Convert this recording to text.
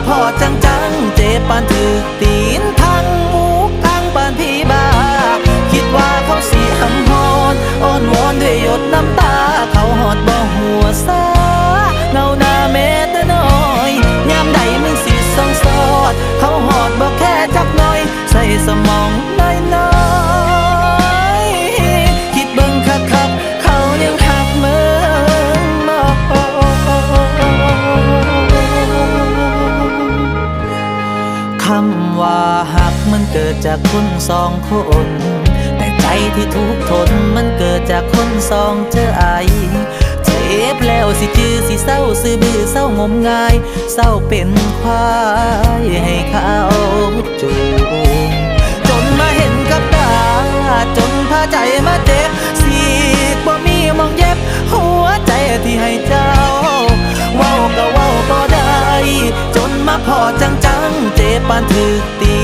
พอจังจังเจ็บปานถือตีนทั้งมุกทั้งปานพี่บ้าคิดว่าเขาสิหำฮอนอ้อนวอนด้วยหยดน้ำตาเขาหอดบ่หัวซาเงาหน้าแม้แต่น้อยยามใดมึงสิส่องสอดเขาหอดบ่แค่จักหน่อยใส่สมองน้อยๆคิดเบิ่งคักๆเขายังหักมึงบ่คำว่าหักมันเกิดจากคนสองคนแต่ใจที่ทุกข์ทนมันเกิดจากคนสองเจอไอเจ็บแล้วสิจือสิเศร้าซื้อบื้อเศร้างมงายเศร้าเป็นควายให้เขาจูงจนมาเห็นกับตาจนพาใจมาเจ็บสีกบ่มีมองเย็บหัวใจที่ให้เจ้าเว้าก็เว้าบ่ได้จนมาพอจังๆเจ็บปานถือตี